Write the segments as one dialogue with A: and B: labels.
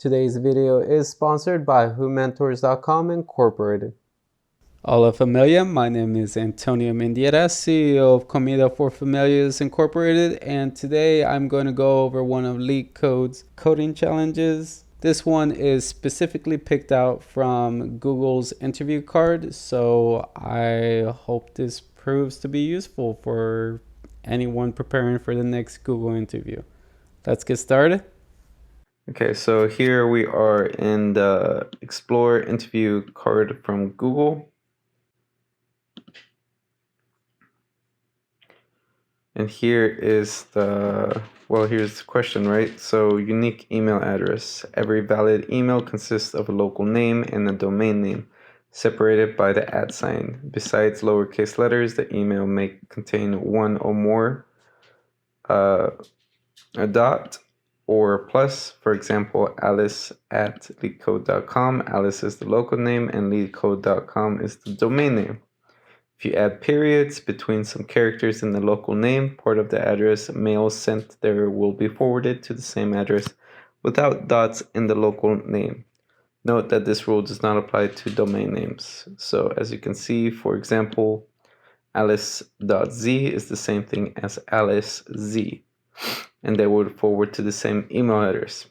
A: Today's video is sponsored by WhoMentors.com Incorporated. Hola familia, my name is Antonio Mendieta, CEO of Comida for Familias Incorporated, and today I'm going to go over one of LeetCode's coding challenges. This one is specifically picked out from Google's interview card, so I hope this proves to be useful for anyone preparing for the next Google interview. Let's get started. Okay, so here we are in the Explore interview card from Google. And here is here's the question, right? So unique email address. Every valid email consists of a local name and a domain name, separated by the @ sign. Besides lowercase letters, the email may contain one or more, a dot, or plus. For example, alice@leetcode.com. Alice is the local name and leetcode.com is the domain name. If you add periods between some characters in the local name, part of the address mail sent there will be forwarded to the same address without dots in the local name. Note that this rule does not apply to domain names. So as you can see, for example, alice.z is the same thing as alice.z, and they would forward to the same email address.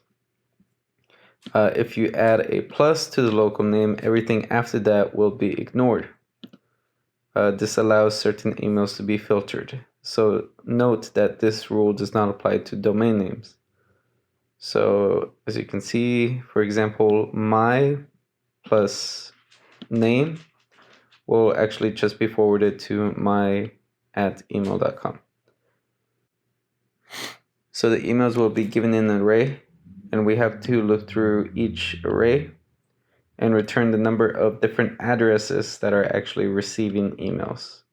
A: If you add a plus to the local name, everything after that will be ignored. This allows certain emails to be filtered. So note that this rule does not apply to domain names. So as you can see, for example, my plus name will actually just be forwarded to my@email.com. So the emails will be given in an array, and we have to look through each array and return the number of different addresses that are actually receiving emails.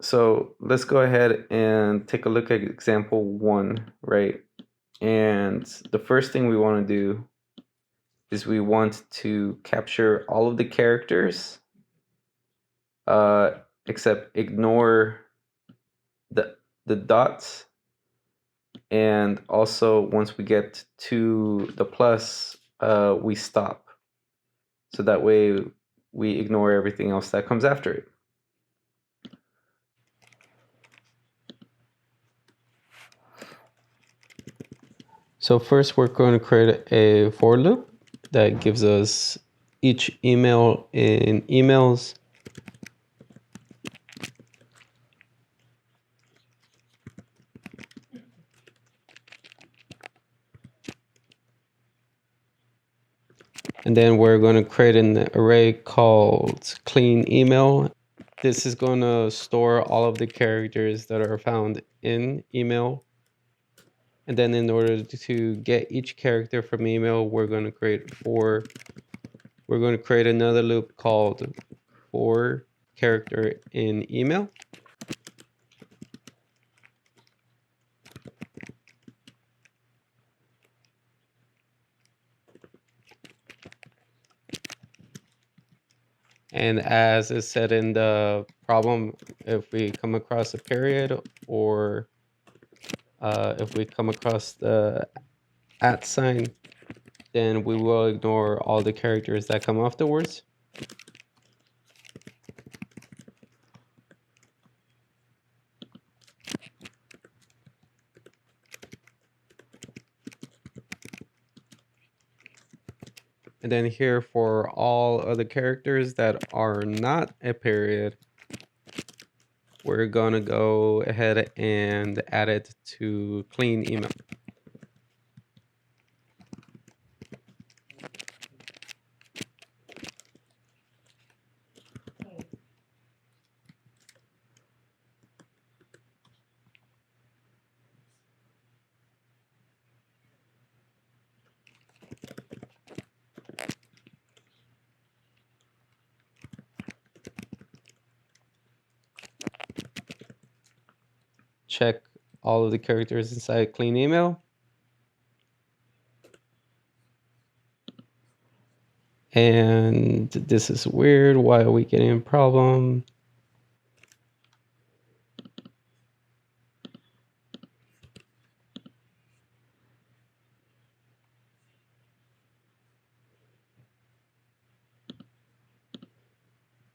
A: So let's go ahead and take a look at example 1, right? And the first thing we want to do is we want to capture all of the characters, except ignore the dots. And also once we get to the plus, we stop. So that way we ignore everything else that comes after it. So first we're going to create a for loop that gives us each email in emails. And then we're going to create an array called clean email. This is going to store all of the characters that are found in email. And then in order to get each character from email, we're going to create another loop called for character in email. And as is said in the problem, if we come across a period or if we come across the @ sign, then we will ignore all the characters that come afterwards. And then here for all other characters that are not a period, we're gonna go ahead and add it to clean email. Check all of the characters inside clean email. And this is weird. Why are we getting a problem?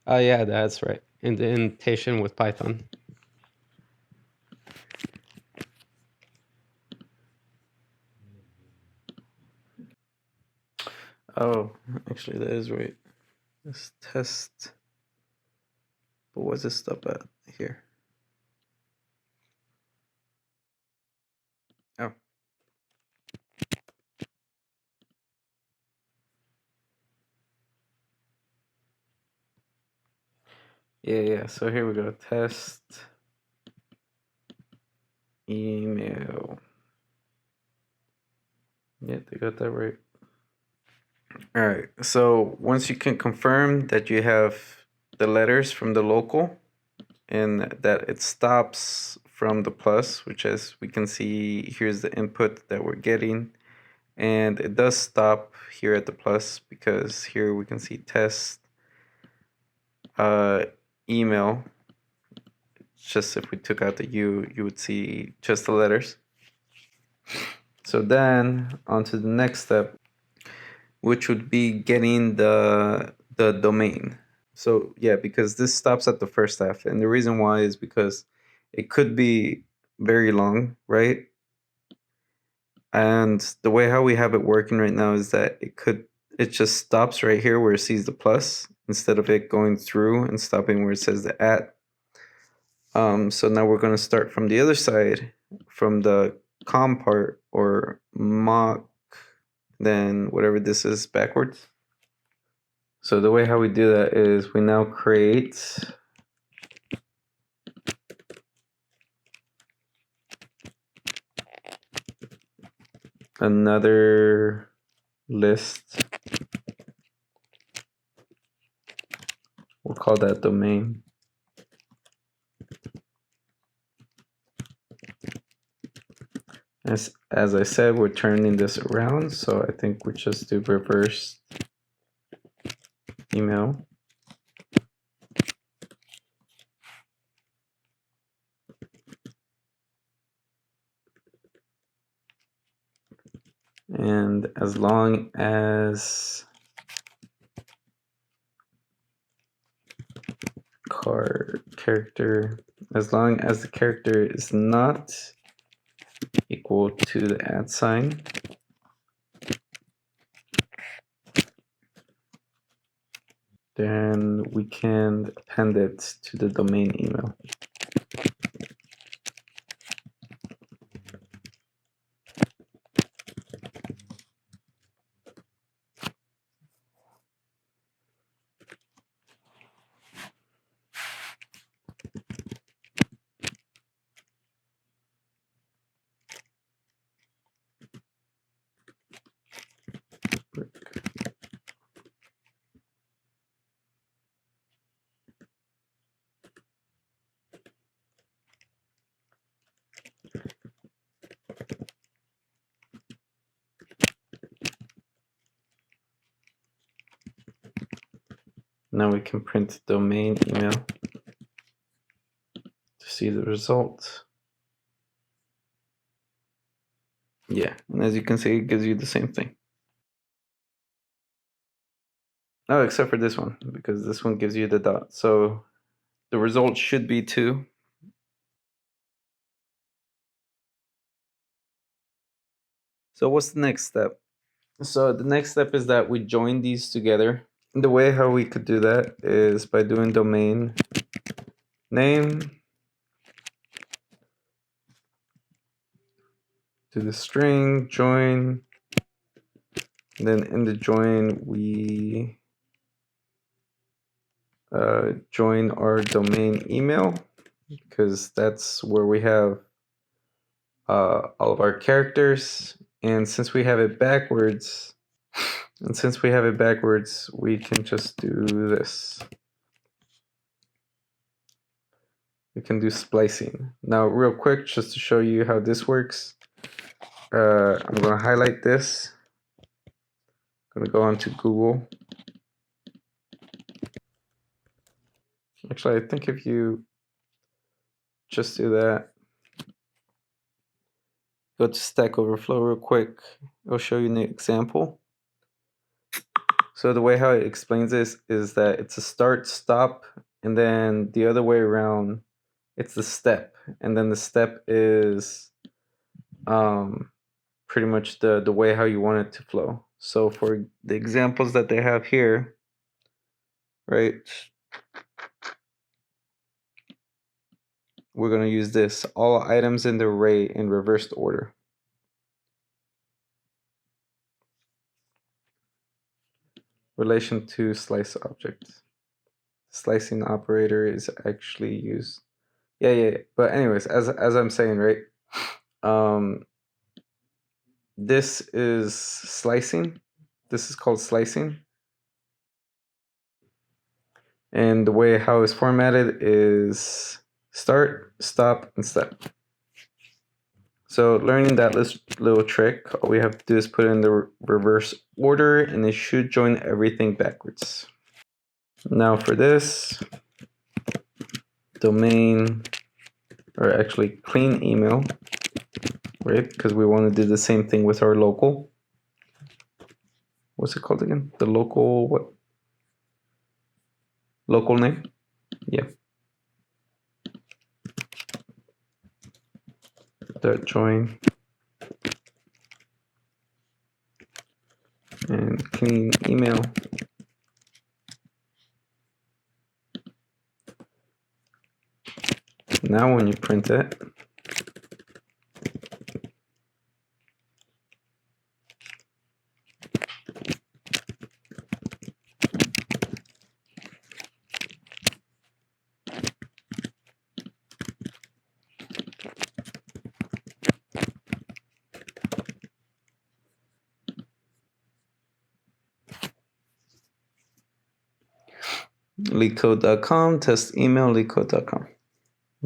A: Oh yeah, that's right. Indentation with Python. Oh, actually that is right. Let's test. But what's this stop at here? Oh. Yeah. So here we go. Test email. Yeah, they got that right. All right. So once you can confirm that you have the letters from the local and that it stops from the plus, which as we can see, here's the input that we're getting. And it does stop here at the plus because here we can see test email. Just if we took out the U, you would see just the letters. So then on to the next step, which would be getting the domain. So yeah, because this stops at the first half, and the reason why is because it could be very long, right? And the way how we have it working right now is that it just stops right here where it sees the plus instead of it going through and stopping where it says the at. So now we're going to start from the other side, from the com part or mock, then whatever this is backwards. So the way how we do that is we now create another list. We'll call that domain. As I said, we're turning this around, so I think we just do reverse email. And as long as character, as long as the character is not equal to the at sign, then we can append it to the domain email. Now we can print domain email to see the result. Yeah, and as you can see, it gives you the same thing. Oh, except for this one, because this one gives you the dot. So the result should be 2. So what's the next step? So the next step is that we join these together. The way how we could do that is by doing domain name to the string join. And then in the join, we join our domain email because that's where we have all of our characters. And since we have it backwards, we can just do this. We can do splicing. Now, real quick, just to show you how this works, I'm going to highlight this. I'm going to go onto Google. Actually, I think if you just do that, go to Stack Overflow real quick, it'll show you an example. So the way how it explains this is that it's a start, stop, and then the other way around, it's the step, and then the step is pretty much the way how you want it to flow. So for the examples that they have here, right, we're going to use this: all items in the array in reversed order. Relation to slice object. Slicing operator is actually used. Yeah. But anyways, as I'm saying, right, this is slicing. This is called slicing. And the way how it's formatted is start, stop, and step. So learning that little trick, all we have to do is put in the reverse order, and it should join everything backwards. Now for this, domain, or actually clean email, right? Because we want to do the same thing with our local. What's it called again? The local, what? Local name? Yeah. Dot join and clean email. Now when you print it, LeetCode.com, test email, LeetCode.com.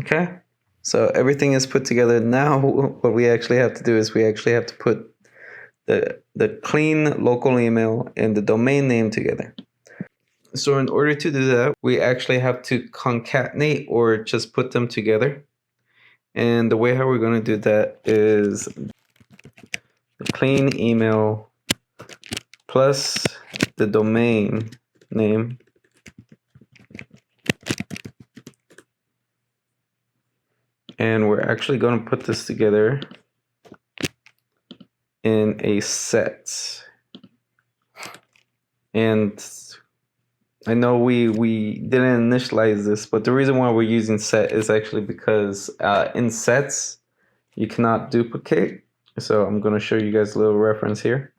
A: Okay, so everything is put together. Now what we actually have to do is we actually have to put the clean local email and the domain name together. So in order to do that, we actually have to concatenate or just put them together. And the way how we're going to do that is the clean email plus the domain name and we're actually going to put this together in a set. And I know we didn't initialize this, but the reason why we're using set is actually because in sets you cannot duplicate. So I'm going to show you guys a little reference here.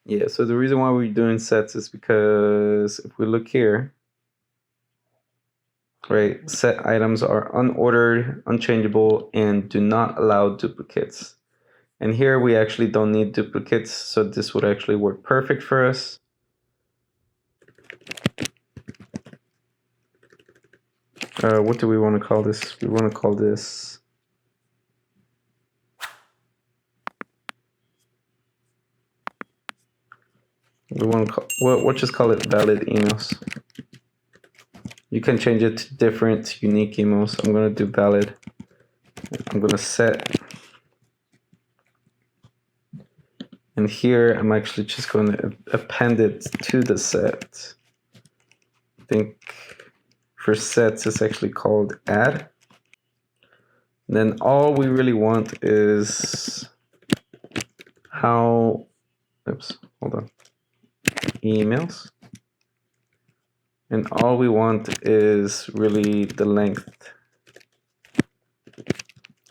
A: Yeah, so the reason why we're doing sets is because if we look here, right, set items are unordered, unchangeable, and do not allow duplicates. And here we actually don't need duplicates, so this would actually work perfect for us. What do we want to call this? We want to call this we'll just call it valid emails. You can change it to different unique emails. I'm going to do valid. I'm going to set. And here I'm actually just going to append it to the set. I think for sets it's actually called add. Then all we really want is emails. And all we want is really the length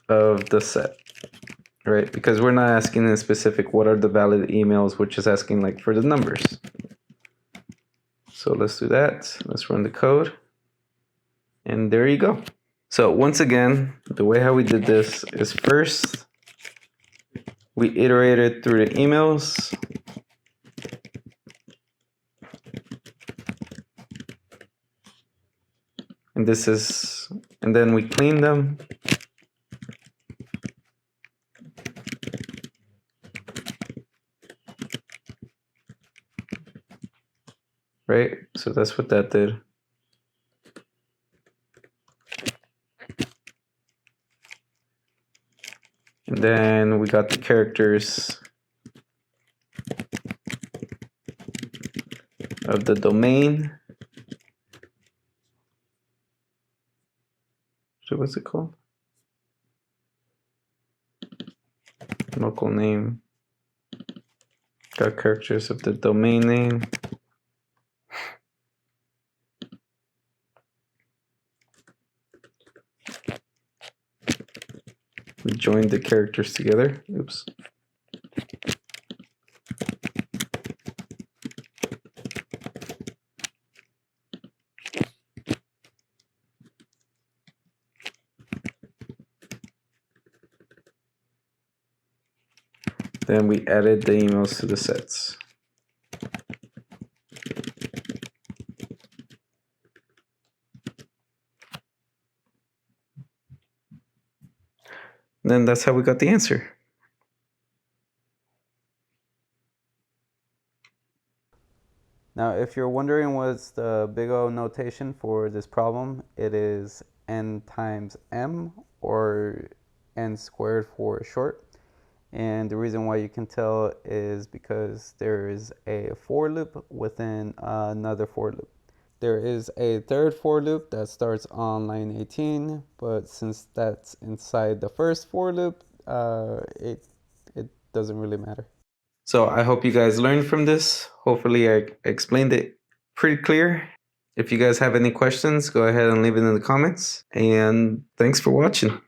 A: of the set, right? Because we're not asking in specific what are the valid emails, we're just asking like for the numbers. So let's do that. Let's run the code. And there you go. So once again, the way how we did this is first, we iterated through the emails. And then we clean them. Right? So that's what that did. And then we got the characters of the domain. So what's it called? Local name. Got characters of the domain name. We joined the characters together. Oops. Then we added the emails to the sets. And then that's how we got the answer. Now, if you're wondering what's the big O notation for this problem, it is n times m, or n squared for short. And the reason why you can tell is because there is a for loop within another for loop. There is a third for loop that starts on line 18, but since that's inside the first for loop, it doesn't really matter. So I hope you guys learned from this. Hopefully I explained it pretty clear. If you guys have any questions, go ahead and leave it in the comments. And thanks for watching.